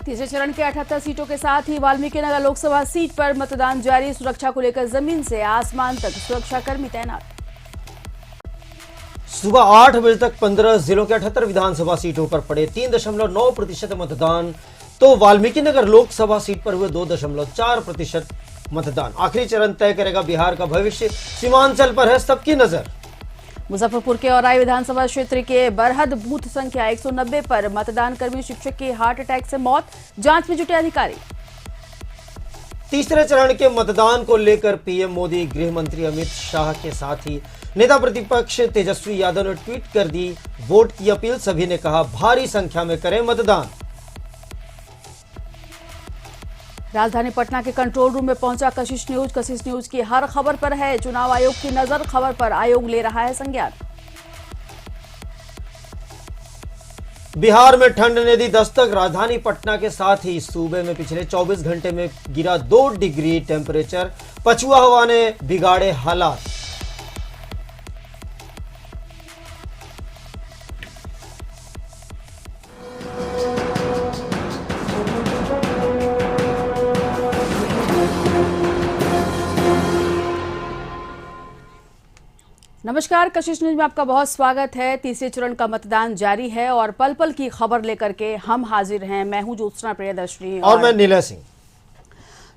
तीसरे चरण के 78 सीटों के साथ ही वाल्मीकि नगर लोकसभा सीट पर मतदान जारी। सुरक्षा को लेकर जमीन से आसमान तक सुरक्षाकर्मी तैनात। सुबह 8 बजे तक 15 जिलों के 78 विधानसभा सीटों पर पड़े 3.9% मतदान, तो वाल्मीकि नगर लोकसभा सीट पर हुए 2.4% मतदान। आखिरी चरण तय करेगा बिहार का भविष्य। सीमांचल पर है सबकी नजर। मुजफ्फरपुर के औराई विधानसभा क्षेत्र के बरहद बूथ संख्या 190 पर मतदान कर्मी शिक्षक की हार्ट अटैक से मौत, जांच में जुटे अधिकारी। तीसरे चरण के मतदान को लेकर पीएम मोदी, गृह मंत्री अमित शाह के साथ ही नेता प्रतिपक्ष तेजस्वी यादव ने ट्वीट कर दी वोट की अपील। सभी ने कहा भारी संख्या में करें मतदान। राजधानी पटना के कंट्रोल रूम में पहुंचा कशिश न्यूज। कशिश न्यूज की हर खबर पर है चुनाव आयोग की नजर। खबर पर आयोग ले रहा है संज्ञान। बिहार में ठंड ने दी दस्तक। राजधानी पटना के साथ ही सूबे में पिछले 24 घंटे में गिरा 2 डिग्री टेम्परेचर। पछुआ हवा ने बिगाड़े हालात। नमस्कार, कशिश न्यूज में आपका बहुत स्वागत है। तीसरे चरण का मतदान जारी है और पल पल की खबर लेकर के हम हाजिर हैं। मैं हूं ज्योत्सना प्रियदर्शनी और मैं नीलय सिंह।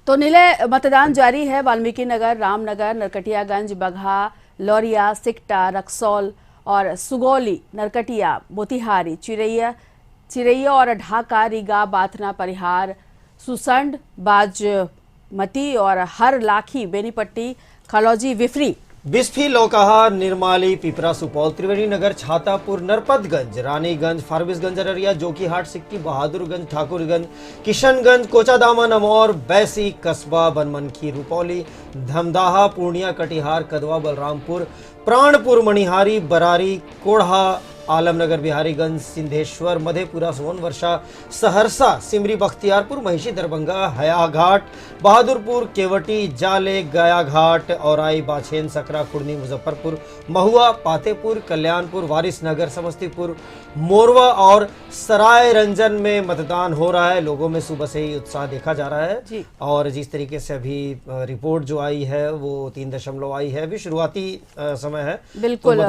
तो नीलय, मतदान जारी है वाल्मीकि नगर, रामनगर, नरकटियागंज, बगहा, लौरिया, सिकटा, रक्सौल और सुगौली, नरकटिया, मोतिहारी, चिरैया और ढाका, रीगा, बाथना, परिहार, सुसंड, बाजमती और हर लाखी, बेनीपट्टी, खलौजी, विफरी, बिस्फी, लौकाहा, निर्माली, पिपरा, सुपौल, त्रिवेणी नगर, छातापुर, नरपतगंज, रानीगंज, फारबिसगंज, अररिया, जोकीहाट, सिक्की, बहादुरगंज, ठाकुरगंज, किशनगंज, कोचाधामा, नमौर, बैसी, कस्बा, बनमनखी, रुपौली, धमदाहा, पूर्णिया, कटिहार, कदवा, बलरामपुर, प्राणपुर, मणिहारी, बरारी, कोढ़ा, आलमनगर, बिहारीगंज, सिंधेश्वर, मधेपुरा, सोनवर्षा, सहरसा, सिमरी, बख्तियारपुर, महिषी, दरभंगा, हयाघाट, बहादुरपुर, केवटी, जाले, गयाघाट, औराई, बाछेन, सकरा, कुर्नी, मुजफ्फरपुर, महुआ, पातेपुर, कल्याणपुर, वारिसनगर, समस्तीपुर, मोरवा और सराय रंजन में मतदान हो रहा है। लोगों में सुबह से ही उत्साह देखा जा रहा है और जिस तरीके से अभी रिपोर्ट जो आई है वो 3 आई है। अभी शुरुआती समय है, बिल्कुल। तो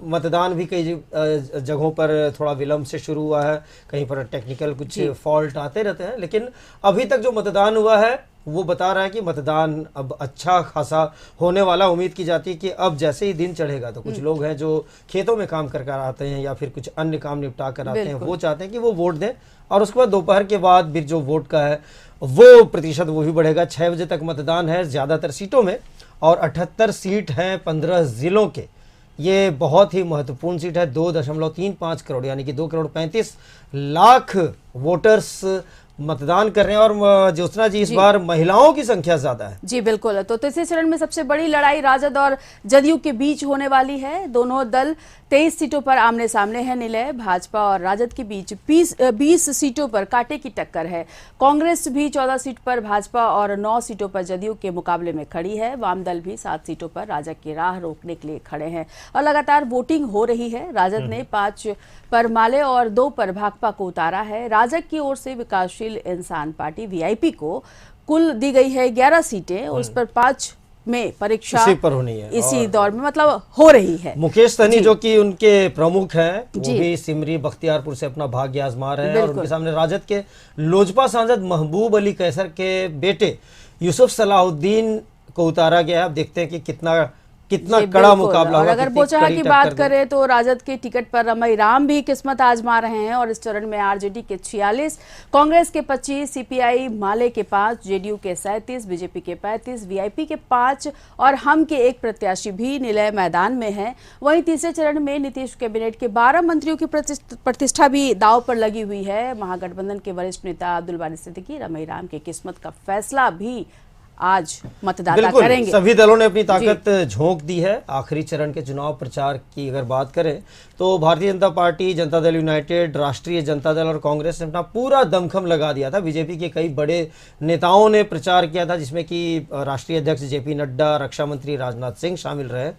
मतदान भी कई जगहों पर थोड़ा विलंब से शुरू हुआ है। कहीं पर टेक्निकल कुछ फॉल्ट आते रहते हैं, लेकिन अभी तक जो मतदान हुआ है वो बता रहा है कि मतदान अब अच्छा खासा होने वाला। उम्मीद की जाती है कि अब जैसे ही दिन चढ़ेगा तो कुछ लोग हैं जो खेतों में काम कर आते हैं या फिर कुछ अन्य काम निपटा कर आते हैं, वो चाहते हैं कि वो वोट दें और उसके बाद दोपहर के बाद फिर जो वोट का है वो प्रतिशत वो भी बढ़ेगा। 6 बजे तक मतदान है ज़्यादातर सीटों में और 78 सीट हैं 15 जिलों के। ये बहुत ही महत्वपूर्ण सीट है। 2.35 करोड़ यानी कि 2.35 करोड़ वोटर्स मतदान कर रहे हैं और ज्योत्सना जी इस बार महिलाओं की संख्या ज्यादा है। जी बिल्कुल। तो तीसरे चरण में सबसे बड़ी लड़ाई राजद और जदयू के बीच होने वाली है। दोनों दल 23 सीटों पर आमने सामने है। निलय, भाजपा और राजद के बीच 20 सीटों पर कांटे की टक्कर है। कांग्रेस भी 14 सीट पर भाजपा और 9 सीटों पर जदयू के मुकाबले में खड़ी है। वाम दल भी 7 सीटों पर राजग की राह रोकने के लिए खड़े हैं और लगातार वोटिंग हो रही है। राजद ने 5 पर माले और 2 पर भाकपा को उतारा है। राजग की ओर से विकासशील इंसान पार्टी वीआईपी को कुल दी गई है 11 सीटें, उस पर 5 में परीक्षा इसी पर होनी है, इसी दौर में मतलब हो रही है। मुकेश सहनी जो कि उनके प्रमुख हैं वो भी सिमरी बख्तियारपुर से अपना भाग्य आजमा रहे हैं और उनके सामने राजद के लोजपा सांसद महबूब अली कैसर के बेटे यूसुफ सलाहुद्दीन को उतारा गया है। अब देखते हैं कि कितना कड़ा मुकाबला होगा। अगर बोचहा की बात करें तो राजद के टिकट पर रमई राम भी किस्मत आजमा रहे हैं और इस चरण में आरजेडी के 46, कांग्रेस के 25, सीपीआई माले के 5, जेडीयू के 37, बीजेपी के 35, वीआईपी के 5 और हम के 1 प्रत्याशी भी निलय मैदान में है। वहीं तीसरे चरण में नीतीश कैबिनेट के 12 मंत्रियों की प्रतिष्ठा भी दांव पर लगी हुई है। महागठबंधन के वरिष्ठ नेता अब्दुल बारी सिद्दीकी रमई राम के किस्मत का फैसला भी आज मतदाता करेंगे। सभी दलों ने अपनी ताकत झोंक दी है। आखिरी चरण के चुनाव प्रचार की अगर बात करें तो भारतीय जनता पार्टी, जनता दल यूनाइटेड, राष्ट्रीय जनता दल और कांग्रेस ने अपना पूरा दमखम लगा दिया था। बीजेपी के कई बड़े नेताओं ने प्रचार किया था जिसमें कि राष्ट्रीय अध्यक्ष जेपी नड्डा, रक्षा मंत्री राजनाथ सिंह शामिल रहे।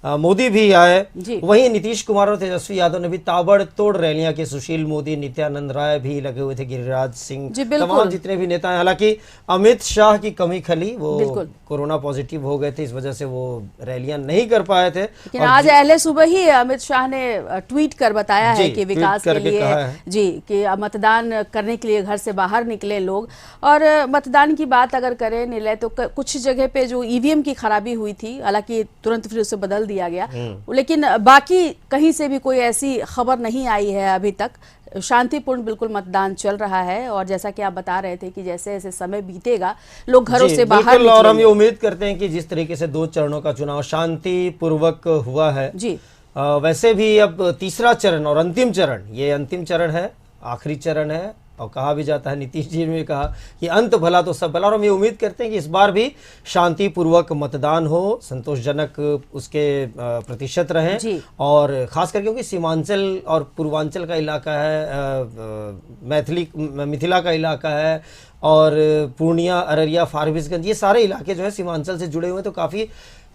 मोदी भी आए। जी। वहीं नीतीश कुमार और तेजस्वी यादव ने भी ताबड़तोड़ रैलियां की। सुशील मोदी, नित्यानंद राय भी लगे हुए थे, गिरिराज सिंह, जी, बिल्कुल। तमाम जितने भी नेता हैं। हालांकि अमित शाह की कमी खली, वो बिल्कुल। कोरोना पॉजिटिव हो गए थे, इस वजह से वो रैलियां नहीं कर पाए थे। लेकिन आज अहले सुबह ही अमित शाह ने ट्वीट कर बताया है जी, कि ट्वीट विकास के करके लिए कहा है। जी कि मतदान करने के लिए घर से बाहर निकले लोग। और मतदान की बात अगर करें निलय, तो कुछ जगह पे जो ईवीएम की खराबी हुई थी, हालांकि तुरंत फिर उसे बदल दिया गया, लेकिन बाकी कहीं से भी कोई ऐसी खबर नहीं आई है अभी तक। शांतिपूर्ण बिल्कुल मतदान चल रहा है। और जैसा कि आप बता रहे थे कि जैसे जैसे समय बीतेगा लोग घरों जी, से बाहर बिल्कुल। और हम ये निकलेंगे। उम्मीद करते हैं कि जिस तरीके से 2 चरणों का चुनाव शांतिपूर्वक हुआ है, जी, वैसे भी अब तीसरा चरण और अंतिम चरण, ये अंतिम चरण है, आखिरी चरण है। और कहा भी जाता है, नीतीश जी ने कहा कि अंत भला तो सब भला। और हम ये उम्मीद करते हैं कि इस बार भी शांतिपूर्वक मतदान हो, संतोषजनक उसके प्रतिशत रहें। जी। और खास करके क्योंकि सीमांचल और पूर्वांचल का इलाका है, मिथिला का इलाका है, और पूर्णिया, अररिया, फारबिसगंज, ये सारे इलाके जो है सीमांचल से जुड़े हुए हैं। तो काफ़ी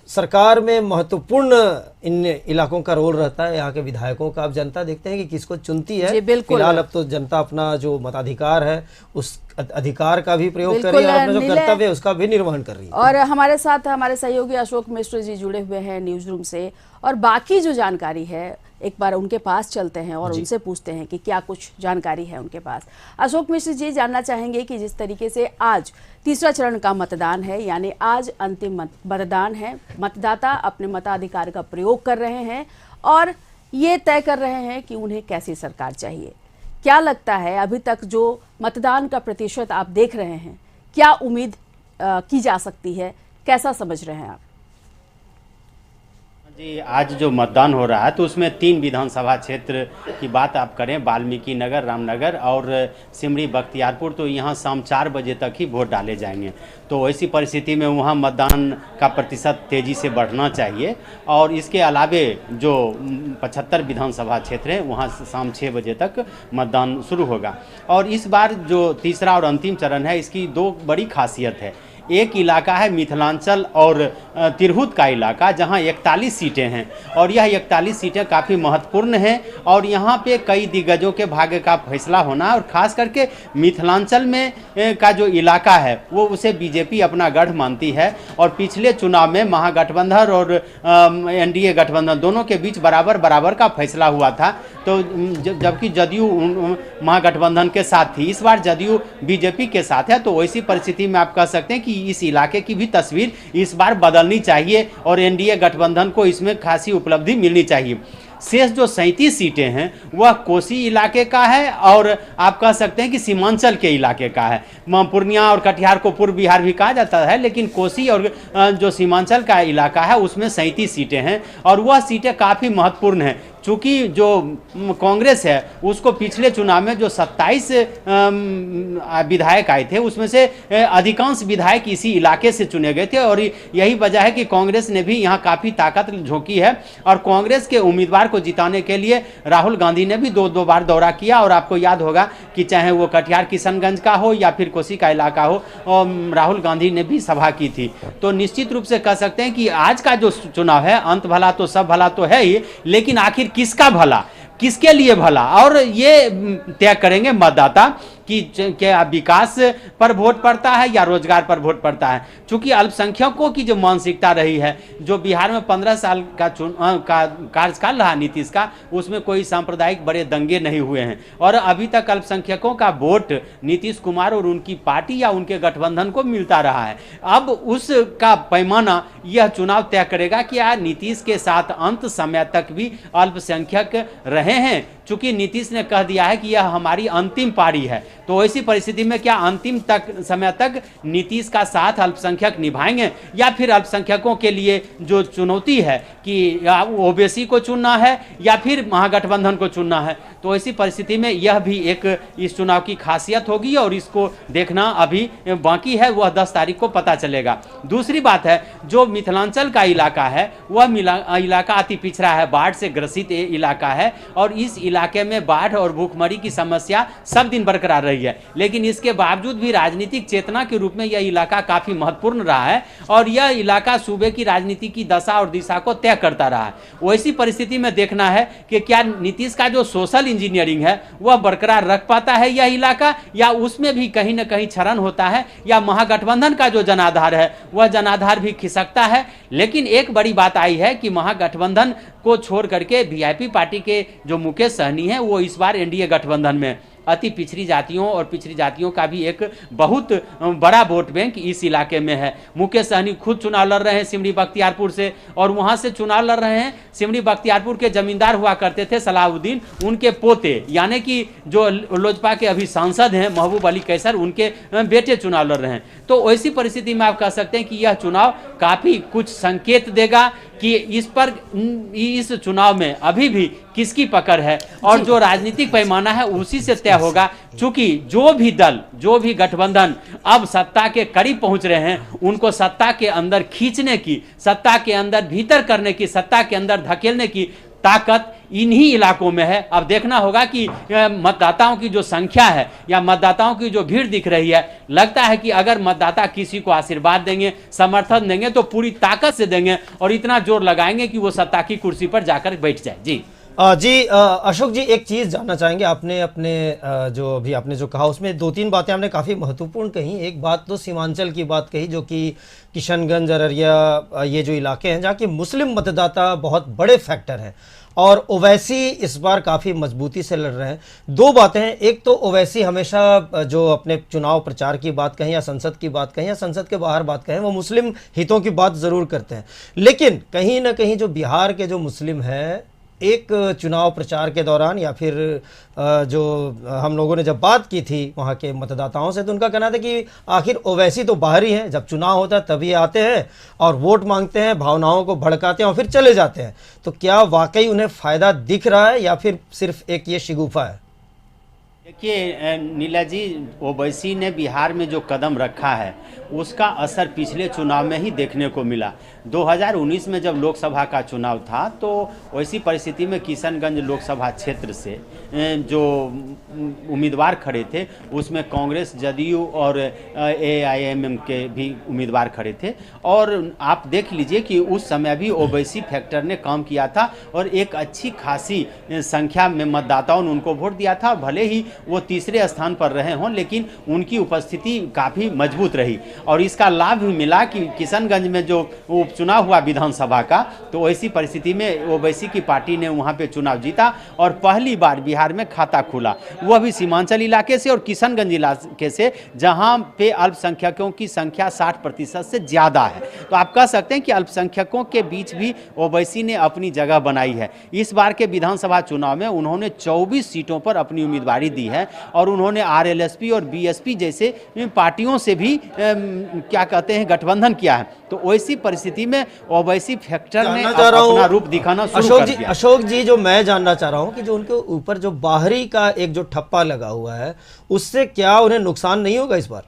सरकार में महत्वपूर्ण इन इलाकों का रोल रहता है। यहाँ के विधायकों का अब जनता देखते हैं कि किसको चुनती है। जी, बिल्कुल। फिलहाल अब तो जनता अपना जो मताधिकार है उस अधिकार का भी प्रयोग कर बिल्कुल, रही है, और अपना जो नीलय। कर्तव्य है उसका भी निर्वहन कर रही है। और हमारे साथ हमारे सहयोगी अशोक मिश्र जी जुड़े हुए हैं न्यूज रूम से, और बाकी जो जानकारी है एक बार उनके पास चलते हैं और उनसे पूछते हैं कि क्या कुछ जानकारी है उनके पास। अशोक मिश्र जी, जानना चाहेंगे कि जिस तरीके से आज तीसरा चरण का मतदान है, यानी आज अंतिम मतदान है, मतदाता अपने मताधिकार का प्रयोग कर रहे हैं और ये तय कर रहे हैं कि उन्हें कैसी सरकार चाहिए। क्या लगता है अभी तक जो मतदान का प्रतिशत आप देख रहे हैं, क्या उम्मीद की जा सकती है, कैसा समझ रहे हैं आप? जी, आज जो मतदान हो रहा है तो उसमें 3 विधानसभा क्षेत्र की बात आप करें, वाल्मीकि नगर, रामनगर और सिमरी बख्तियारपुर, तो यहाँ शाम 4 बजे तक ही वोट डाले जाएंगे। तो ऐसी परिस्थिति में वहाँ मतदान का प्रतिशत तेज़ी से बढ़ना चाहिए। और इसके अलावे जो 75 विधानसभा क्षेत्र हैं वहाँ शाम 6 बजे तक मतदान शुरू होगा। और इस बार जो तीसरा और अंतिम चरण है, इसकी 2 बड़ी खासियत है। एक इलाका है मिथिलांचल और तिरहुत का इलाका, जहां 41 सीटें हैं और यह 41 सीटें काफ़ी महत्वपूर्ण हैं। और यहां पे कई दिग्गजों के भाग्य का फैसला होना, और ख़ास करके मिथिलांचल में का जो इलाका है वो उसे बीजेपी अपना गढ़ मानती है। और पिछले चुनाव में महागठबंधन और एनडीए गठबंधन दोनों के बीच बराबर बराबर का फैसला हुआ था। तो जबकि जदयू महागठबंधन के साथ थी, इस बार जदयू बीजेपी के साथ है। तो ऐसी परिस्थिति में आप कह सकते हैं कि इस इलाके की भी तस्वीर इस बार बदलनी चाहिए और एनडीए गठबंधन को इसमें खासी उपलब्धि मिलनी चाहिए। शेष जो 37 सीटें हैं वह कोसी इलाके का है और आप कह सकते हैं कि सीमांचल के इलाके का है। पूर्णिया और कटिहार को पूर्व बिहार भी कहा जाता है, लेकिन कोसी और जो सीमांचल का इलाका है उसमें 37 सीटें हैं और वह सीटें काफ़ी महत्वपूर्ण हैं। चूँकि जो कांग्रेस है उसको पिछले चुनाव में जो 27 विधायक आए थे उसमें से अधिकांश विधायक इसी इलाके से चुने गए थे। और यही वजह है कि कांग्रेस ने भी यहाँ काफ़ी ताकत झोंकी है। और कांग्रेस के उम्मीदवार को जिताने के लिए राहुल गांधी ने भी 2 बार दौरा किया। और आपको याद होगा कि चाहे वो कटिहार किशनगंज का हो या फिर कोसी का इलाका हो, राहुल गांधी ने भी सभा की थी। तो निश्चित रूप से कह सकते हैं कि आज का जो चुनाव है, अंत भला तो सब भला तो है ही, लेकिन आखिर किसका भला, किसके लिए भला, और ये तय करेंगे मतदाता कि क्या विकास पर वोट पड़ता है या रोजगार पर वोट पड़ता है। चूंकि अल्पसंख्यकों की जो मानसिकता रही है, जो बिहार में 15 साल का कार्यकाल रहा नीतीश का, उसमें कोई सांप्रदायिक बड़े दंगे नहीं हुए हैं और अभी तक अल्पसंख्यकों का वोट नीतीश कुमार और उनकी पार्टी या उनके गठबंधन को मिलता रहा है। अब उसका पैमाना यह चुनाव तय करेगा कि नीतीश के साथ अंत समय तक भी अल्पसंख्यक रहे हैं। चूंकि नीतीश ने कह दिया है कि यह हमारी अंतिम पारी है, तो ऐसी परिस्थिति में क्या अंतिम समय तक नीतीश का साथ अल्पसंख्यक निभाएंगे या फिर अल्पसंख्यकों के लिए जो चुनौती है कि ओबीसी को चुनना है या फिर महागठबंधन को चुनना है। तो ऐसी परिस्थिति में यह भी एक इस चुनाव की खासियत होगी और इसको देखना अभी बाकी है, वह 10 तारीख को पता चलेगा। दूसरी बात है, जो मिथिलांचल का इलाका है वह इलाका अति पिछड़ा है, बाढ़ से ग्रसित इलाका है और इस इलाके में बाढ़ और भूखमरी की समस्या सब दिन बरकरार रही रही है, लेकिन इसके बावजूद भी राजनीतिक चेतना के रूप में यह इलाका काफ़ी महत्वपूर्ण रहा है और यह इलाका सूबे की राजनीति की दशा और दिशा को तय करता रहा है। वैसी परिस्थिति में देखना है कि क्या नीतीश का जो सोशल इंजीनियरिंग है वह बरकरार रख पाता है यह इलाका, या उसमें भी कहीं ना कहीं क्षरण होता है, या महागठबंधन का जो जनाधार है वह जनाधार भी खिसकता है। लेकिन एक बड़ी बात आई है कि महागठबंधन को छोड़ करके वीआईपी पार्टी के जो मुकेश सहनी है वो इस बार एनडीए गठबंधन में अति पिछड़ी जातियों और पिछड़ी जातियों का भी एक बहुत बड़ा वोट बैंक इस इलाके में है। मुकेश सहनी खुद चुनाव लड़ रहे हैं सिमरी बख्तियारपुर से, और वहां से चुनाव लड़ रहे हैं सिमरी बख्तियारपुर के जमींदार हुआ करते थे सलाहुद्दीन, उनके पोते यानी कि जो लोजपा के अभी सांसद हैं महबूब अली कैसर, उनके बेटे चुनाव लड़ रहे हैं। तो ऐसी परिस्थिति में आप कह सकते हैं कि यह चुनाव काफ़ी कुछ संकेत देगा कि इस चुनाव में अभी भी किसकी पकड़ है, और जो राजनीतिक पैमाना है उसी से तय होगा। चूंकि जो भी दल, जो भी गठबंधन अब सत्ता के करीब पहुंच रहे हैं, उनको सत्ता के अंदर खींचने की, सत्ता के अंदर भीतर करने की, सत्ता के अंदर धकेलने की ताकत इन्हीं इलाकों में है। अब देखना होगा कि मतदाताओं की जो संख्या है या मतदाताओं की जो भीड़ दिख रही है, लगता है कि अगर मतदाता किसी को आशीर्वाद देंगे, समर्थन देंगे तो पूरी ताकत से देंगे और इतना जोर लगाएंगे कि वो सत्ता की कुर्सी पर जाकर बैठ जाए। जी अशोक जी, एक चीज जानना चाहेंगे। आपने अपने जो अभी आपने जो कहा उसमें दो तीन बातें आपने काफी महत्वपूर्ण कही। एक बात तो सीमांचल की बात कही, जो कि किशनगंज, अररिया, ये जो इलाके हैं जहाँ की मुस्लिम मतदाता बहुत बड़े फैक्टर हैं, और ओवैसी इस बार काफ़ी मजबूती से लड़ रहे हैं। दो बातें हैं, एक तो ओवैसी हमेशा जो अपने चुनाव प्रचार की बात कहें या संसद की बात कहें या संसद के बाहर बात कहें, वो मुस्लिम हितों की बात ज़रूर करते हैं, लेकिन कहीं ना कहीं जो बिहार के जो मुस्लिम हैं, एक चुनाव प्रचार के दौरान या फिर जो हम लोगों ने जब बात की थी वहाँ के मतदाताओं से, तो उनका कहना था कि आखिर ओवैसी तो बाहर ही हैं, जब चुनाव होता है तभी आते हैं और वोट मांगते हैं, भावनाओं को भड़काते हैं और फिर चले जाते हैं। तो क्या वाकई उन्हें फ़ायदा दिख रहा है या फिर सिर्फ एक ये शिगुफा है? देखिए नीला जी, ओवैसी ने बिहार में जो कदम रखा है उसका असर पिछले चुनाव में ही देखने को मिला। 2019 में जब लोकसभा का चुनाव था तो वैसी परिस्थिति में किशनगंज लोकसभा क्षेत्र से जो उम्मीदवार खड़े थे उसमें कांग्रेस, जदयू और AIMM के भी उम्मीदवार खड़े थे, और आप देख लीजिए कि उस समय भी ओवैसी फैक्टर ने काम किया था और एक अच्छी खासी संख्या में मतदाताओं ने उनको वोट दिया था। भले ही वो तीसरे स्थान पर रहे हों, लेकिन उनकी उपस्थिति काफ़ी मजबूत रही और इसका लाभ भी मिला कि किशनगंज में जो उपचुनाव हुआ विधानसभा का, तो ऐसी परिस्थिति में ओवैसी की पार्टी ने वहाँ पे चुनाव जीता और पहली बार बिहार में खाता खुला, वह भी सीमांचल इलाके से और किशनगंज इलाके से, जहाँ पे अल्पसंख्यकों की संख्या 60% से ज़्यादा है। तो आप कह सकते हैं कि अल्पसंख्यकों के बीच भी ओवैसी ने अपनी जगह बनाई है। इस बार के विधानसभा चुनाव में उन्होंने 24 सीटों पर अपनी उम्मीदवारी दी है और उन्होंने RLSP और BSP जैसे पार्टियों से भी क्या कहते हैं गठबंधन किया है। तो वैसी परिस्थिति में ओवैसी फैक्टर ने अपना रूप दिखाना शुरू कर दिया। अशोक जी, जो मैं जानना चाह रहा हूं कि जो उनके ऊपर जो बाहरी का एक जो ठप्पा लगा हुआ है, उससे क्या उन्हें नुकसान नहीं होगा इस बार?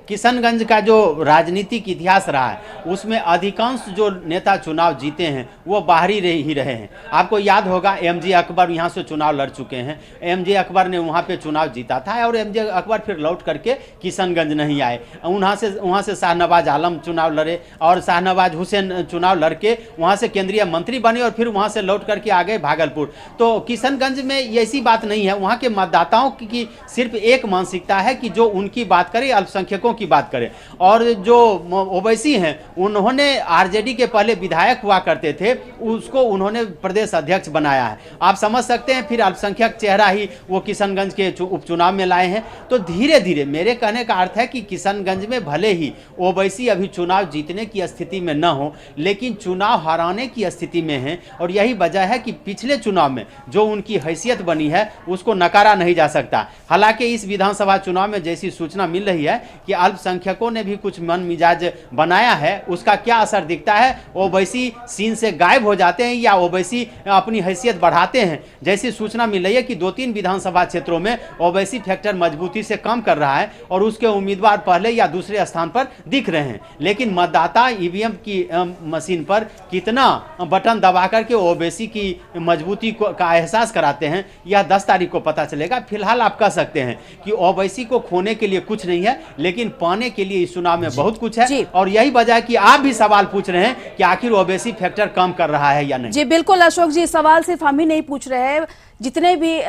किशनगंज का जो राजनीतिक इतिहास रहा है उसमें अधिकांश जो नेता चुनाव जीते हैं वो बाहरी ही रहे हैं। आपको याद होगा MJ अकबर यहाँ से चुनाव लड़ चुके हैं, MJ अकबर ने वहाँ पे चुनाव जीता था और MJ अकबर फिर लौट करके किशनगंज नहीं आए। वहाँ से शाहनवाज आलम चुनाव लड़े और शाहनवाज हुसैन चुनाव लड़के वहाँ से केंद्रीय मंत्री बने और फिर वहाँ से लौट करके आ गए भागलपुर। तो किशनगंज में ऐसी बात नहीं है, वहाँ के मतदाताओं की सिर्फ एक मानसिकता है कि जो उनकी बात करे, अल्पसंख्यकों की बात करें। और जो ओवैसी हैं उन्होंने RJD के पहले विधायक हुआ करते थे, उसको उन्होंने प्रदेश अध्यक्ष बनाया है। आप समझ सकते हैं फिर अल्पसंख्यक चेहरा ही वो किशनगंज के उपचुनाव में लाए हैं। तो धीरे धीरे मेरे कहने का अर्थ है कि किशनगंज में भले ही ओवैसी अभी चुनाव जीतने की स्थिति में न हो, लेकिन चुनाव हराने की स्थिति में है और यही वजह है कि पिछले चुनाव में जो उनकी हैसियत बनी है उसको नकारा नहीं जा सकता। हालांकि इस विधानसभा चुनाव में जैसी सूचना मिल रही है कि अल्पसंख्यकों ने भी कुछ मन मिजाज बनाया है, उसका क्या असर दिखता है? ओवैसी सीन से गायब हो जाते हैं या ओवैसी अपनी हैसियत बढ़ाते हैं? जैसी सूचना मिल रही है कि 2-3 विधानसभा क्षेत्रों में ओवैसी फैक्टर मजबूती से काम कर रहा है और उसके उम्मीदवार पहले या दूसरे स्थान पर दिख रहे हैं। लेकिन मतदाता ईवीएम की मशीन पर कितना बटन दबा करके ओवैसी की मजबूती का एहसास कराते हैं, यह 10 तारीख को पता चलेगा। फिलहाल आप कह सकते हैं कि ओवैसी को खोने के लिए कुछ नहीं है, लेकिन पाने के लिए इस चुनाव में बहुत कुछ है। और यही वजह है कि आप भी सवाल पूछ रहे हैं कि आखिर ओवैसी फैक्टर काम कर रहा है या नहीं। जी बिल्कुल अशोक जी, सवाल सिर्फ हम ही नहीं पूछ रहे हैं, जितने भी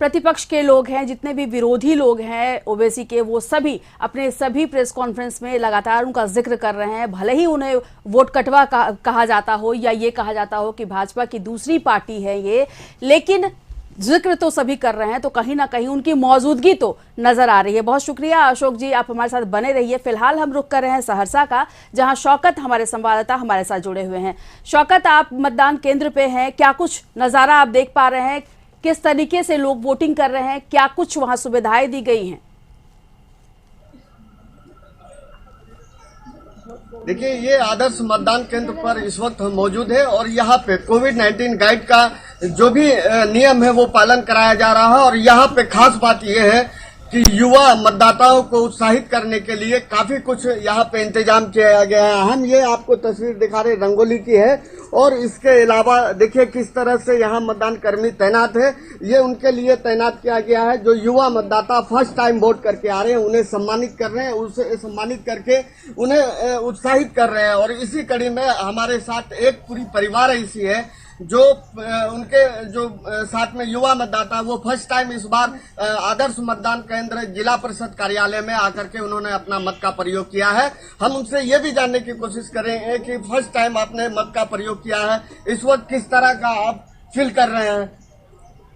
प्रतिपक्ष के लोग हैं, जितने भी विरोधी लोग हैं ओवैसी के, वो सभी अपने सभी प्रेस कॉन्फ्रेंस में लगातार उनका जिक्र कर रहे हैं। भले ही उन्हें वोट कटवा कहा जाता हो या ये कहा जाता हो कि भाजपा की दूसरी पार्टी है ये, लेकिन जिक्र तो सभी कर रहे हैं, तो कहीं ना कहीं उनकी मौजूदगी तो नजर आ रही है। बहुत शुक्रिया अशोक जी, आप हमारे साथ बने रहिए। फिलहाल हम रुख कर रहे हैं सहरसा का, जहां शौकत हमारे संवाददाता हमारे साथ जुड़े हुए हैं। शौकत, आप मतदान केंद्र पे हैं, क्या कुछ नजारा आप देख पा रहे हैं? किस तरीके से लोग वोटिंग कर रहे हैं? क्या कुछ वहां सुविधाएं दी गई हैं? देखिए, ये आदर्श मतदान केंद्र पर इस वक्त हम मौजूद है और यहाँ पे कोविड-19 गाइड का जो भी नियम है वो पालन कराया जा रहा है। और यहाँ पे खास बात ये है कि युवा मतदाताओं को उत्साहित करने के लिए काफी कुछ यहाँ पे इंतजाम किया गया है। हम ये आपको तस्वीर दिखा रहे रंगोली की है और इसके अलावा देखिए किस तरह से यहाँ मतदान कर्मी तैनात है। ये उनके लिए तैनात किया गया है जो युवा मतदाता फर्स्ट टाइम वोट करके आ रहे हैं, उन्हें सम्मानित कर रहे हैं, उसे सम्मानित करके उन्हें उत्साहित कर रहे हैं। और इसी कड़ी में हमारे साथ एक पूरी परिवार ऐसी है जो उनके जो साथ में युवा मतदाता वो फर्स्ट टाइम इस बार आदर्श मतदान केंद्र जिला परिषद कार्यालय में आकर के उन्होंने अपना मत का प्रयोग किया है। हम उनसे ये भी जानने की कोशिश करेंगे कि फर्स्ट टाइम आपने मत का प्रयोग किया है, इस वक्त किस तरह का आप फील कर रहे हैं?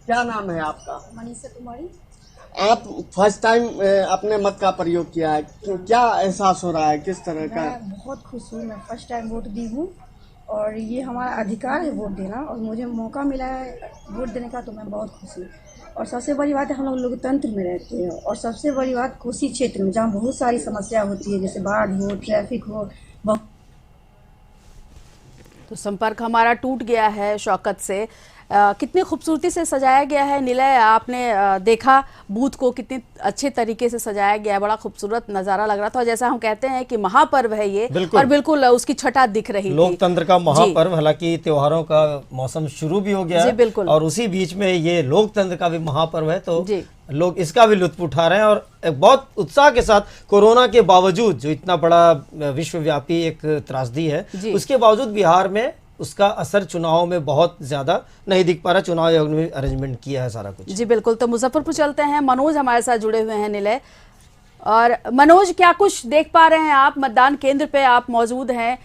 क्या नाम है आपका? मनीषा कुमारी। आप फर्स्ट टाइम अपने मत का प्रयोग किया है, क्या एहसास हो रहा है, किस तरह का? मैं बहुत खुश हूँ, मैं फर्स्ट टाइम वोट दी हूँ और ये हमारा अधिकार है वोट देना और मुझे मौका मिला है वोट देने का, तो मैं बहुत खुश हूँ। और सबसे बड़ी बात है हम लोग लोकतंत्र में रहते हैं और सबसे बड़ी बात कोसी क्षेत्र में जहाँ बहुत सारी समस्या होती है, जैसे बाढ़ हो, ट्रैफिक हो। तो संपर्क हमारा टूट गया है शौकत से। कितनी खूबसूरती से सजाया गया है निलय, आपने देखा बूथ को कितने अच्छे तरीके से सजाया गया है, बड़ा खूबसूरत नज़ारा लग रहा था। जैसा हम कहते हैं कि महापर्व है ये, और बिल्कुल उसकी छटा दिख रही थी। लोकतंत्र का महापर्व, हालांकि त्योहारों का मौसम शुरू भी हो गया है बिल्कुल, और उसी बीच में ये लोकतंत्र का भी महापर्व है, तो लोग इसका भी लुत्फ उठा रहे हैं और बहुत उत्साह के साथ। कोरोना के बावजूद, जो इतना बड़ा विश्वव्यापी एक त्रासदी है, उसके बावजूद बिहार में उसका असर चुनाव में बहुत ज्यादा नहीं दिख पा रहा। चुनाव आयोग ने अरेंजमेंट किया है सारा कुछ। जी बिल्कुल। तो मुजफ्फरपुर चलते हैं, मनोज हमारे साथ जुड़े हुए हैं निलय। और मनोज, क्या कुछ देख पा रहे हैं आप? मतदान केंद्र पे आप मौजूद हैं,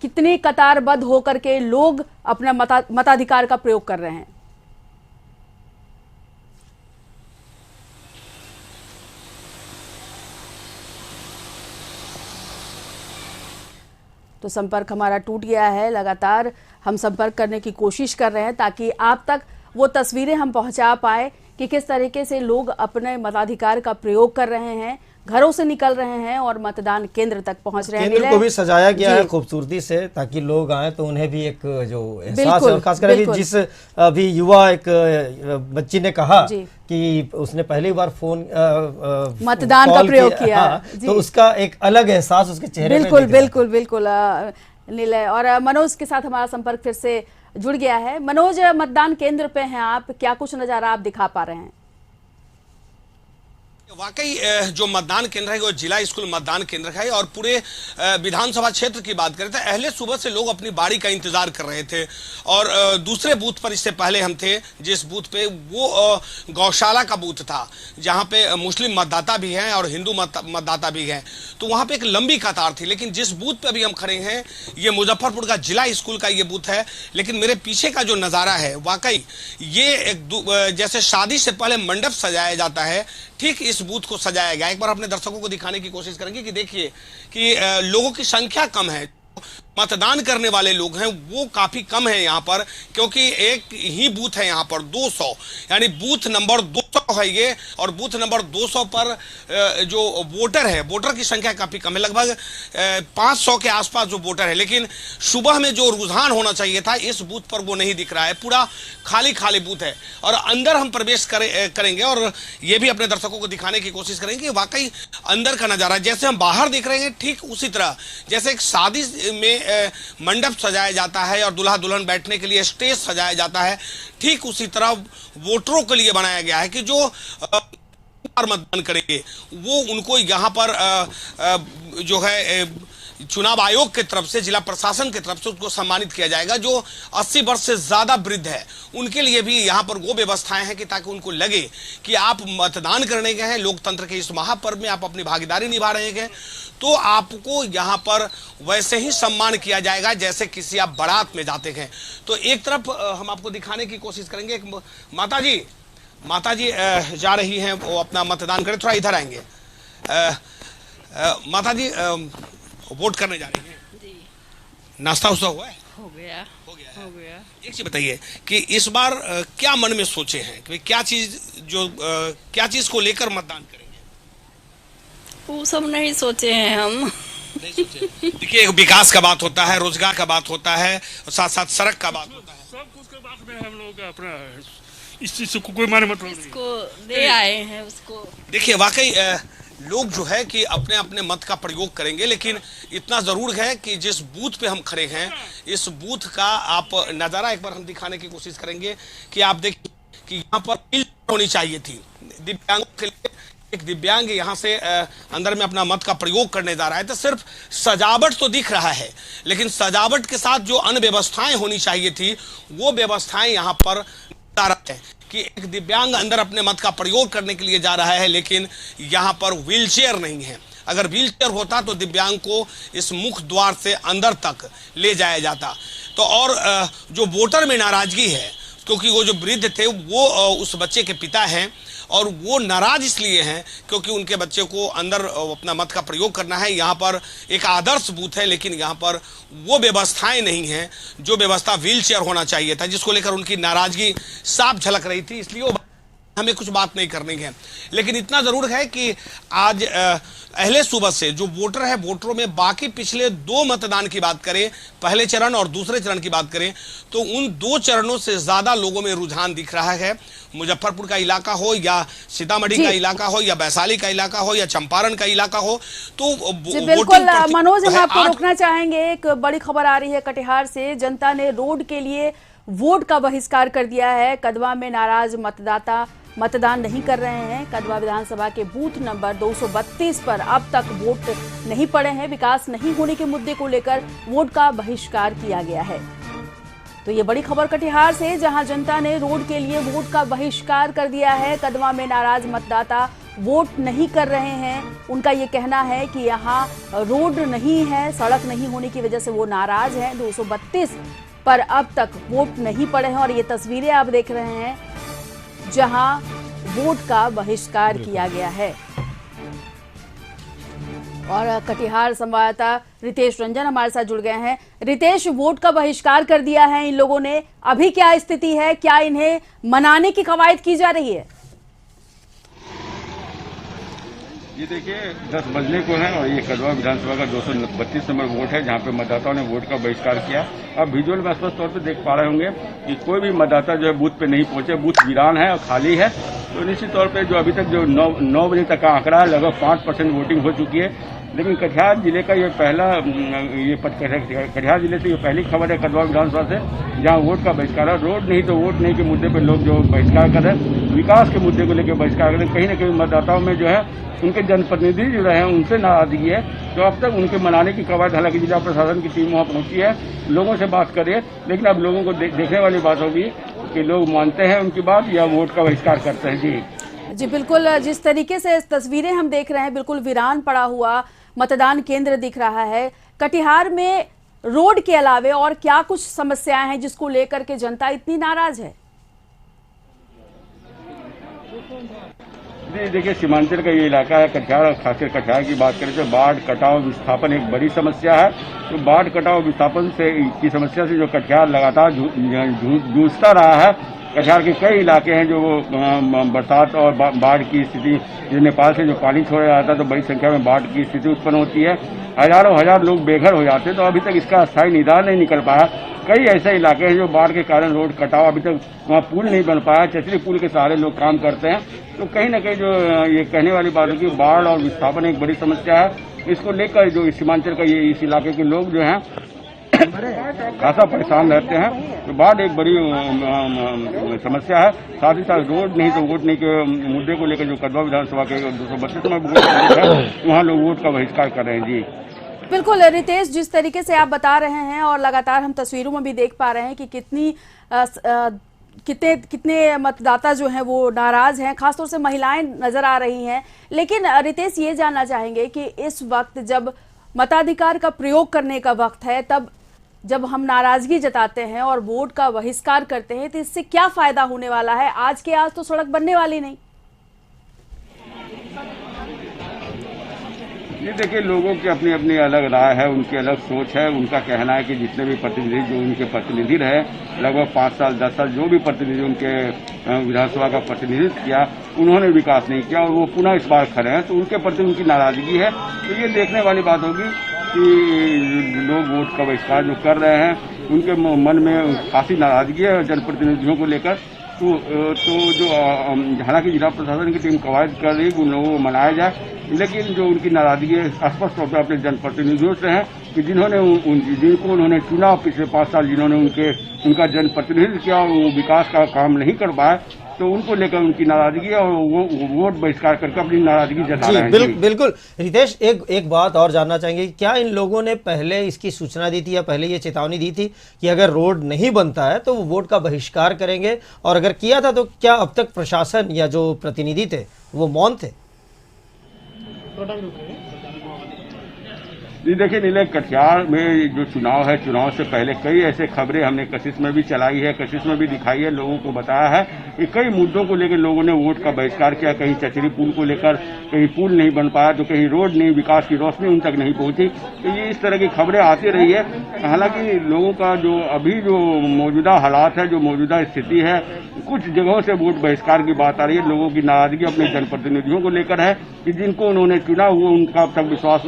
कितनी कतारबद्ध होकर के लोग अपना मताधिकार का प्रयोग कर रहे हैं? तो संपर्क हमारा टूट गया है। लगातार हम संपर्क करने की कोशिश कर रहे हैं ताकि आप तक वो तस्वीरें हम पहुंचा पाए कि किस तरीके से लोग अपने मताधिकार का प्रयोग कर रहे हैं, घरों से निकल रहे हैं और मतदान केंद्र तक पहुंच रहे हैं। केंद्र को भी सजाया गया है खूबसूरती से ताकि लोग आए तो उन्हें भी एक जो एहसास है। और खासकर अभी जिस अभी युवा एक बच्ची ने कहा कि उसने पहली बार फोन मतदान का प्रयोग किया, तो उसका एक अलग एहसास उसके चेहरे पे बिल्कुल बिल्कुल निलय। और मनोज के साथ हमारा संपर्क फिर से जुड़ गया है। मनोज, मतदान केंद्र पे हैं आप, क्या कुछ नजारा आप दिखा पा रहे हैं? वाकई जो मतदान केंद्र है वो जिला स्कूल मतदान केंद्र है और पूरे विधानसभा क्षेत्र की बात करें तो अहले सुबह से लोग अपनी बारी का इंतजार कर रहे थे। और दूसरे बूथ पर इससे पहले हम थे जिस बूथ पे वो गौशाला का बूथ था जहां पे मुस्लिम मतदाता भी हैं और हिंदू मतदाता भी हैं, तो वहां पे एक लंबी कतार थी। लेकिन जिस बूथ पे अभी हम खड़े हैं ये मुजफ्फरपुर का जिला स्कूल का ये बूथ है। लेकिन मेरे पीछे का जो नजारा है वाकई ये एक जैसे शादी से पहले मंडप सजाया जाता है, ठीक इस बूथ को सजाया गया। एक बार अपने दर्शकों को दिखाने की कोशिश करेंगे कि देखिए कि लोगों की संख्या कम है। मतदान करने वाले लोग हैं वो काफी कम है यहाँ पर, क्योंकि एक ही बूथ है यहाँ पर 200, यानी बूथ नंबर 200 है ये, और बूथ नंबर 200 पर जो वोटर है, वोटर की संख्या काफी कम है, लगभग 500 के आसपास जो वोटर है। लेकिन सुबह में जो रुझान होना चाहिए था इस बूथ पर वो नहीं दिख रहा है, पूरा खाली खाली बूथ है। और अंदर हम प्रवेश करेंगे और ये भी अपने दर्शकों को दिखाने की कोशिश करेंगे कि वाकई अंदर का नजारा जैसे हम बाहर देख रहे हैं, ठीक उसी तरह जैसे एक शादी में मंडप सजाया जाता है और दूल्हा दुल्हन बैठने के लिए स्टेज सजाया जाता है, ठीक उसी तरह वोटरों के लिए बनाया गया है कि जो मतदान करेंगे वो उनको यहाँ पर जो है चुनाव आयोग की तरफ से, जिला प्रशासन की तरफ से उसको सम्मानित किया जाएगा। जो 80 वर्ष से ज्यादा वृद्ध है उनके लिए भी यहाँ पर वो व्यवस्थाएं हैं कि ताकि उनको लगे कि आप मतदान करने गए हैं, लोकतंत्र के इस महापर्व में आप अपनी भागीदारी निभा रहे हैं, तो आपको यहाँ पर वैसे ही सम्मान किया जाएगा जैसे किसी आप बारात में जाते हैं। तो एक तरफ हम आपको दिखाने की कोशिश करेंगे, एक माता जी जा रही हैं, वो अपना मतदान करें, थोड़ा इधर आएंगे। माता जी वोट करने जा रही हैं जी। नाश्ता उस्ता हुआ है? हो गया। एक चीज बताइए कि इस बार क्या मन में सोचे हैं कि क्या चीज को लेकर मतदान करेंगे? वो सब नहीं सोचे हैं हम। नहीं सोचे। देखिए, विकास का बात होता है, रोजगार का बात होता है, और साथ साथ सड़क का बात होता है, सब कुछ के बात में हम लोग अपना इस चीज से कोई माने मतलब नहीं। उसको दे आए हैं उसको। देखिए वाकई लोग जो है कि अपने अपने मत का प्रयोग करेंगे, लेकिन इतना जरूर है कि जिस बूथ पे हम खड़े हैं इस बूथ का आप नजारा एक बार हम दिखाने की कोशिश करेंगे कि आप देखिए कि यहाँ पर व्हीलचेयर होनी चाहिए थी दिव्यांगों के लिए। एक दिव्यांग यहाँ से अंदर में अपना मत का प्रयोग करने जा रहा है, तो सिर्फ सजावट तो दिख रहा है, लेकिन सजावट के साथ जो अन्य व्यवस्थाएं होनी चाहिए थी वो व्यवस्थाएं यहाँ पर है कि एक दिव्यांग अंदर अपने मत का प्रयोग करने के लिए जा रहा है, लेकिन यहाँ पर व्हीलचेयर नहीं है। अगर व्हीलचेयर होता तो दिव्यांग को इस मुख्य द्वार से अंदर तक ले जाया जाता। तो और जो वोटर में नाराजगी है, क्योंकि वो जो वृद्ध थे वो उस बच्चे के पिता हैं, और वो नाराज इसलिए हैं क्योंकि उनके बच्चे को अंदर अपना मत का प्रयोग करना है। यहाँ पर एक आदर्श बूथ है, लेकिन यहाँ पर वो व्यवस्थाएं नहीं हैं जो व्यवस्था व्हीलचेयर होना चाहिए था, जिसको लेकर उनकी नाराजगी साफ झलक रही थी। इसलिए हमें कुछ बात नहीं करनी है, लेकिन इतना जरूर है कि आज अहले सुबह से जो वोटर है, वोटरों में बाकी पिछले 2 मतदान की बात करें, पहले चरण और दूसरे चरण की बात करें, तो उन 2 चरणों से ज्यादा लोगों में रुझान दिख रहा है। मुजफ्फरपुर का इलाका हो या सीतामढ़ी का इलाका हो या वैशाली का इलाका हो या चंपारण का इलाका हो, तो बिल्कुल मनोज, हम आपको रोकना चाहेंगे। एक बड़ी खबर आ रही है कटिहार से। जनता ने रोड के लिए वोट का बहिष्कार कर दिया है। कदवा में नाराज मतदाता मतदान नहीं कर रहे हैं। कदवा विधानसभा के बूथ नंबर 232 पर अब तक वोट नहीं पड़े हैं। विकास नहीं होने के मुद्दे को लेकर वोट का बहिष्कार किया गया है। तो ये बड़ी खबर कटिहार से, जहां जनता ने रोड के लिए वोट का बहिष्कार कर दिया है। कदवा में नाराज मतदाता वोट नहीं कर रहे हैं। उनका ये कहना है कि यहाँ रोड नहीं है, सड़क नहीं होने की वजह से वो नाराज हैं। 232 पर अब तक वोट नहीं पड़े हैं और ये तस्वीरें आप देख रहे हैं जहां वोट का बहिष्कार किया गया है। और कटिहार संवाददाता रितेश रंजन हमारे साथ जुड़ गए हैं। रितेश, वोट का बहिष्कार कर दिया है इन लोगों ने, अभी क्या स्थिति है? क्या इन्हें मनाने की कवायद की जा रही है? ये देखिए 10 बजने को है और ये कदवा विधानसभा का 232 नंबर वोट है, जहाँ पे मतदाताओं ने वोट का बहिष्कार किया। अब विजुअल में स्पष्ट तौर पे देख पा रहे होंगे कि कोई भी मतदाता जो है बूथ पे नहीं पहुंचे, बूथ वीरान है और खाली है। तो निश्चित तौर पे जो अभी तक जो 9 बजे तक का आंकड़ा है, लगभग 5% वोटिंग हो चुकी है। लेकिन कटिहार जिले का ये पहला कटिहार जिले से ये पहली खबर है कदवा विधानसभा से, जहाँ वोट का बहिष्कार है। रोड नहीं तो वोट नहीं के मुद्दे पर लोग जो बहिष्कार कर रहे हैं, विकास के मुद्दे को लेकर बहिष्कार कर रहे हैं। कहीं न कहीं मतदाताओं में जो है उनके जनप्रतिनिधि जो रहे हैं उनसे नाराजगी है। तो अब तक उनके मनाने की कवायद, हालांकि जिला प्रशासन की टीम वहाँ पहुंची है, लोगों से बात कर रही है, लेकिन अब लोगों को देखने वाली बात होगी कि लोग मानते हैं उनकी बात या वोट का बहिष्कार करते हैं। जी बिल्कुल, जिस तरीके से तस्वीरें हम देख रहे हैं, बिल्कुल वीरान पड़ा हुआ मतदान केंद्र दिख रहा है। कटिहार में रोड के अलावे और क्या कुछ समस्याएं हैं जिसको लेकर के जनता इतनी नाराज है? जी देखिए, सीमांचल का ये इलाका है कटिहार, खासकर कटिहार की बात करें तो बाढ़ कटाव विस्थापन एक बड़ी समस्या है। तो बाढ़ कटाव विस्थापन से की समस्या से जो कटिहार लगातार जूझता रहा है। कटिहार के कई इलाके हैं जो बरसात और बाढ़ की स्थिति, जो नेपाल से जो पानी छोड़ा जाता है तो बड़ी संख्या में बाढ़ की स्थिति उत्पन्न होती है। हजारों हजार लोग बेघर हो जाते हैं। तो अभी तक इसका स्थायी निदान नहीं निकल पाया। कई ऐसे इलाके हैं जो बाढ़ के कारण रोड कटाव, अभी तक वहाँ पुल नहीं बन पाया। चचरी पुल के सहारे लोग काम करते हैं। तो कहीं ना कहीं जो ये कहने वाली बात है कि बाढ़ और विस्थापन एक बड़ी समस्या है। इसको लेकर जो सीमांचल का ये इस इलाके के लोग जो हैं खासा परेशान रहते हैं। तो बाढ़ एक बड़ी समस्या है। साथ ही साथ रोड नहीं तो वोट नहीं के मुद्दे को लेकर जो कदवा विधानसभा के 232 में वोट है वहाँ लोग वोट का बहिष्कार कर रहे हैं। जी बिल्कुल रितेश, जिस तरीके से आप बता रहे हैं और लगातार हम तस्वीरों में भी देख पा रहे हैं कि कितने मतदाता जो हैं वो नाराज हैं, खासतौर से महिलाएं नजर आ रही हैं। लेकिन रितेश, ये जानना चाहेंगे कि इस वक्त जब मताधिकार का प्रयोग करने का वक्त है, तब जब हम नाराजगी जताते हैं और वोट का बहिष्कार करते हैं तो इससे क्या फायदा होने वाला है? आज के आज तो सड़क बनने वाली नहीं। ये देखिए, लोगों की अपनी अपनी अलग राय है, उनकी अलग सोच है। उनका कहना है कि जितने भी प्रतिनिधि जो उनके प्रतिनिधि रहे, लगभग 5 साल 10 साल जो भी प्रतिनिधि उनके विधानसभा का प्रतिनिधित्व किया, उन्होंने विकास नहीं किया और वो पुनः इस बार खड़े हैं। तो उनके प्रति उनकी नाराजगी है। तो ये देखने वाली बात होगी कि लोग वोट का बहिष्कार जो कर रहे हैं उनके मन में काफ़ी नाराजगी है जनप्रतिनिधियों को लेकर। तो जो हालांकि जिला प्रशासन की टीम कवायद कर रही है उन लोगों को मनाया जाए, लेकिन जो उनकी नाराजगी स्पष्ट तौर पर अपने जनप्रतिनिधियों से है कि जिनको उन्होंने चुना पिछले 5 साल, जिन्होंने उनका जनप्रतिनिधित्व किया और वो विकास का काम नहीं कर पाए, तो उनको लेकर उनकी नाराजगी है और वो वोट बहिष्कार करके अपनी नाराजगी जता रहे हैं। बिल्कुल रितेश, एक बात और जानना चाहेंगे, क्या इन लोगों ने पहले इसकी सूचना दी थी या पहले ये चेतावनी दी थी कि अगर रोड नहीं बनता है तो वो वोट का बहिष्कार करेंगे? और अगर किया था तो क्या अब तक प्रशासन या जो प्रतिनिधि थे वो मौन थे? जी देखिए नीले, कटिहार में जो चुनाव है, चुनाव से पहले कई ऐसे खबरें हमने कशिश में भी चलाई है, कशिश में भी दिखाई है, लोगों को बताया है कि कई मुद्दों को लेकर लोगों ने वोट का बहिष्कार किया। कहीं चचरी पुल को लेकर, कहीं पुल नहीं बन पाया, तो कहीं रोड नहीं, विकास की रोशनी उन तक नहीं पहुंची। तो ये इस तरह की खबरें आती रही है। हालांकि लोगों का जो अभी जो मौजूदा हालात है, जो मौजूदा स्थिति है, कुछ जगहों से वोट बहिष्कार की बात आ रही है। लोगों की नाराजगी अपने जनप्रतिनिधियों को लेकर है कि जिनको उन्होंने चुना वो उनका अब तक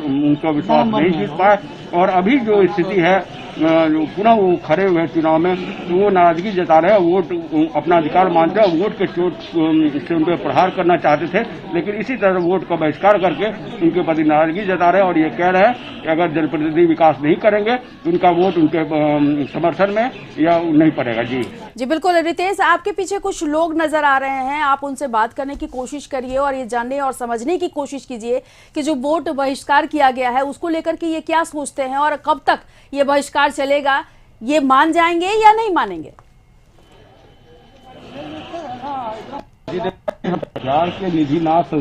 उनका विश्वास नहीं जीत पाए। और अभी जो स्थिति है, पुनः वो खड़े हुए चुनाव में, तो वो नाराजगी जता रहे हैं। वोट अपना अधिकार मानते हैं, वोट के चोट से उन पर प्रहार करना चाहते थे, लेकिन इसी तरह वोट का बहिष्कार करके उनके प्रति नाराजगी जता रहे हैं और ये कह रहे हैं कि अगर जनप्रतिनिधि विकास नहीं करेंगे तो उनका वोट उनके समर्थन में या नहीं पड़ेगा। जी बिल्कुल रितेश, आपके पीछे कुछ लोग नजर आ रहे हैं, आप उनसे बात करने की कोशिश करिए और ये जानने और समझने की कोशिश कीजिए कि जो वोट बहिष्कार किया गया है उसको लेकर के ये क्या सोचते हैं और कब तक ये बहिष्कार चलेगा, ये मान जाएंगे या नहीं मानेंगे? कटिहार के निधिनाथ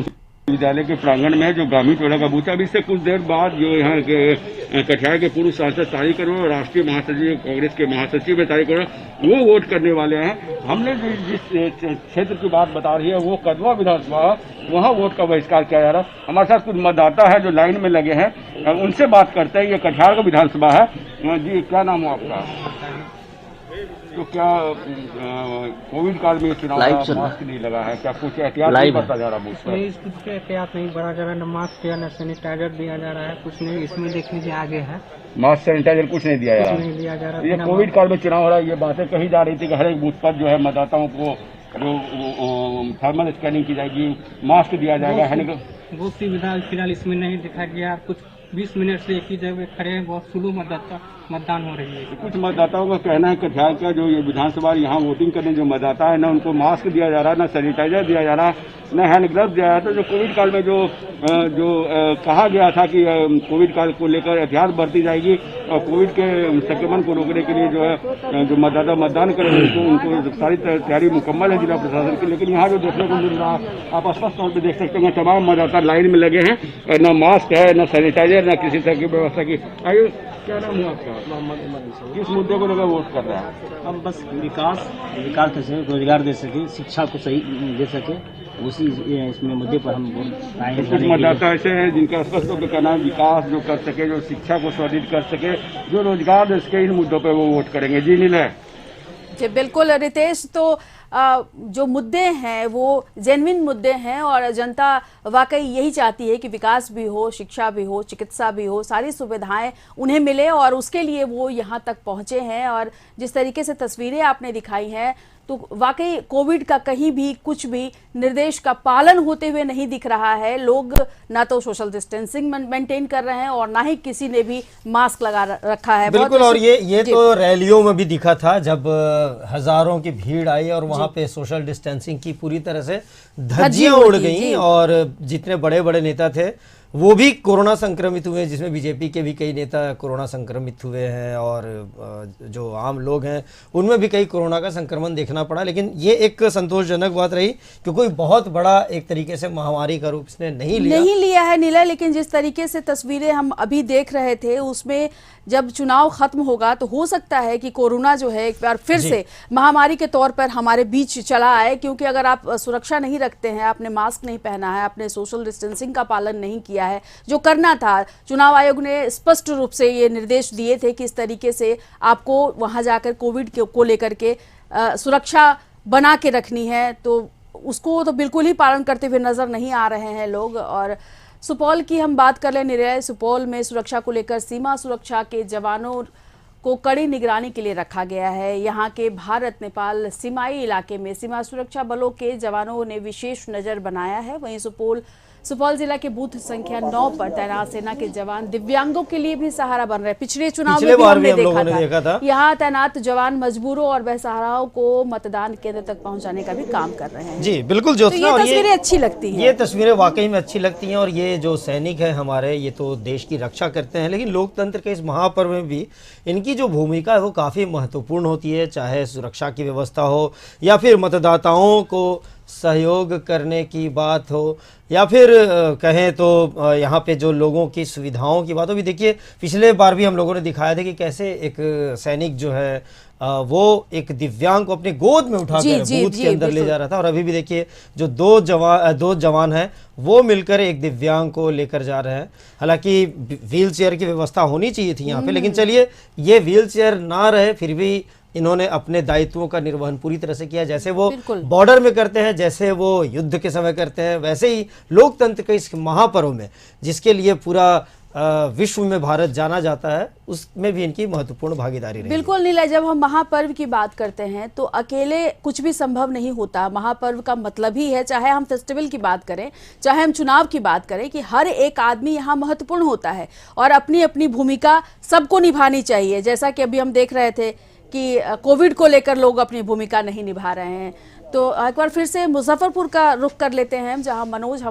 विद्यालय के प्रांगण में जो ग्रामीण टोला का बूथ है, अभी से कुछ देर बाद जो यहाँ के कटिहार के पूर्व सांसद तारिक अरोड़ा और राष्ट्रीय महासचिव कांग्रेस के महासचिव तारिक अरोड़ा वो वोट करने वाले हैं। हमने जिस क्षेत्र की बात बता रही है वो कदवा विधानसभा, वहाँ वोट का बहिष्कार किया जा रहा है। हमारे साथ कुछ मतदाता है जो लाइन में लगे हैं, उनसे बात करते हैं। ये कटिहार का विधानसभा है। जी क्या नाम हो आपका? तो क्या कोविड काल में चुनाव मास्क नहीं लगा है, क्या कुछ एहतियात नहीं बरता जा रहा है? नहीं, कुछ एहतियात नहीं बढ़ा जा रहा है, न मास्क या न सैनिटाइजर दिया जा रहा है, कुछ नहीं। इसमें देख लीजिए आगे है, मास्क सैनिटाइजर कुछ नहीं दिया जा रहा है। ये कोविड काल में चुनाव हो रहा है, ये बातें कही जा रही थी कि हर एक बूथ पर जो है मतदाताओं को जो थर्मल स्कैनिंग की जाएगी, मास्क दिया जाएगा। वो सुविधा फिलहाल इसमें नहीं दिखाया गया। कुछ 20 मिनट से एक ही जगह खड़े हैं, बहुत स्लो मतदान हो रही है। कुछ मतदाताओं का कहना है कि कटिहार का जो ये विधानसभा यहाँ वोटिंग करने जो मतदाता है, न उनको मास्क दिया जा रहा है, न सैनिटाइजर दिया जा रहा है, न हैंड ग्लव्स दिया जा रहा है। तो जो कोविड काल में जो कहा गया था कि कोविड काल को लेकर एहतियात बरती जाएगी और कोविड के संक्रमण को रोकने के लिए जो है जो मतदाता मतदान करेंगे उनको सारी तैयारी मुकम्मल है जिला प्रशासन की। लेकिन यहाँ जो देखने को मिल रहा है, आप स्पष्ट तौर पर देख सकते हैं, तमाम मतदाता लाइन में लगे हैं, न मास्क है, न सैनिटाइजर, न किसी तरह की व्यवस्था की। आइए, क्या नाम है आपका? किस मुद्दे को लेकर वोट कर रहे हैं? हम बस विकास कैसे रोजगार दे सके, शिक्षा को सही दे सके, उसी इसमें मुद्दे पर हम वोट आए कुछ मतदाता ऐसे हैं जिनका स्पष्ट रूप से कहना है विकास जो कर सके, जो शिक्षा को सुदृढ़ कर सके, जो रोजगार दे सके, इन मुद्दों पर वो वोट करेंगे। जी नीलय। जी बिल्कुल रितेश, तो जो मुद्दे हैं वो जेन्युइन मुद्दे हैं और जनता वाकई यही चाहती है कि विकास भी हो, शिक्षा भी हो, चिकित्सा भी हो, सारी सुविधाएं उन्हें मिले और उसके लिए वो यहाँ तक पहुंचे हैं। और जिस तरीके से तस्वीरें आपने दिखाई हैं तो वाकई कोविड का कहीं भी कुछ भी निर्देश का पालन होते हुए नहीं दिख रहा है। लोग ना तो सोशल डिस्टेंसिंग मेंटेन कर रहे हैं और ना ही किसी ने भी मास्क लगा रखा है। बिल्कुल, और ये तो रैलियों में भी दिखा था जब हजारों की भीड़ आई और वहां पे सोशल डिस्टेंसिंग की पूरी तरह से धज्जियां उड़ गई और जितने बड़े बड़े नेता थे वो भी कोरोना संक्रमित हुए, जिसमें बीजेपी के भी कई नेता कोरोना संक्रमित हुए हैं और जो आम लोग हैं उनमें भी कई कोरोना का संक्रमण देखना पड़ा। लेकिन ये एक संतोषजनक बात रही कि कोई बहुत बड़ा एक तरीके से महामारी का रूप इसने नहीं लिया है नीला। लेकिन जिस तरीके से तस्वीरें हम अभी देख रहे थे उसमें जब चुनाव खत्म होगा तो हो सकता है कि कोरोना जो है एक बार फिर से महामारी के तौर पर हमारे बीच चला आए, क्योंकि अगर आप सुरक्षा नहीं रखते हैं, आपने मास्क नहीं पहना है, आपने सोशल डिस्टेंसिंग का पालन नहीं किया है जो करना था। चुनाव आयोग ने स्पष्ट रूप से ये निर्देश दिए थे कि इस तरीके से आपको वहां जाकर कोविड को लेकर के सुरक्षा बना के रखनी है, तो उसको तो बिल्कुल ही पालन करते हुए नजर नहीं आ रहे हैं लोग। और सुपौल की हम बात कर ले निर्णय, सुपौल में सुरक्षा को लेकर सीमा सुरक्षा के जवानों को कड़ी निगरानी के लिए रखा गया है। यहाँ के भारत नेपाल सीमाई इलाके में सीमा सुरक्षा बलों के जवानों ने विशेष नजर बनाया है। वहीं सुपौल जिला के बूथ संख्या 9 पर तैनात सेना के जवान दिव्यांगों के लिए भी सहारा बन रहे हैं। पिछले चुनाव में भी हमने देखा था यहाँ तैनात जवान मजबूरों और बेसहाराओं को मतदान केंद्र तक पहुंचाने का भी काम कर रहे हैं। जी बिल्कुल, तो ये तस्वीरें अच्छी लगती हैं। ये तस्वीरें वाकई में अच्छी लगती हैं और ये जो सैनिक है हमारे, ये तो देश की रक्षा करते हैं, लेकिन लोकतंत्र के इस महापर्व में भी इनकी जो भूमिका है वो काफ़ी महत्वपूर्ण होती है। चाहे सुरक्षा की व्यवस्था हो या फिर मतदाताओं को सहयोग करने की बात हो या फिर कहें तो यहाँ पे जो लोगों की सुविधाओं की बात हो। भी देखिए पिछले बार भी हम लोगों ने दिखाया था कि कैसे एक सैनिक जो है वो एक दिव्यांग को अपने गोद में उठाकर बूथ के अंदर ले जा रहा था। और अभी भी देखिए जो दो जवान हैं वो मिलकर एक दिव्यांग को लेकर जा रहे हैं। हालांकि व्हील चेयर की व्यवस्था होनी चाहिए थी यहाँ पे, लेकिन चलिए ये व्हील चेयर ना रहे फिर भी इन्होंने अपने दायित्वों का निर्वहन पूरी तरह से किया, जैसे वो बॉर्डर में करते हैं, जैसे वो युद्ध के समय करते हैं, वैसे ही लोकतंत्र के इस महापर्व में जिसके लिए पूरा विश्व में भारत जाना जाता है उसमें भी इनकी महत्वपूर्ण भागीदारी रही। बिल्कुल नीला, जब हम महापर्व की बात करते हैं तो अकेले कुछ भी संभव नहीं होता। महापर्व का मतलब ही है, चाहे हम फेस्टिवल की बात करें, चाहे हम चुनाव की बात करें, कि हर एक आदमी यहाँ महत्वपूर्ण होता है और अपनी अपनी भूमिका सबको निभानी चाहिए। जैसा कि अभी हम देख रहे थे कि कोविड को लेकर लोग अपनी भूमिका नहीं निभा रहे हैं। तो एक बार फिर से मुजफ्फरपुर का रुख कर लेते हैं जहां मनोज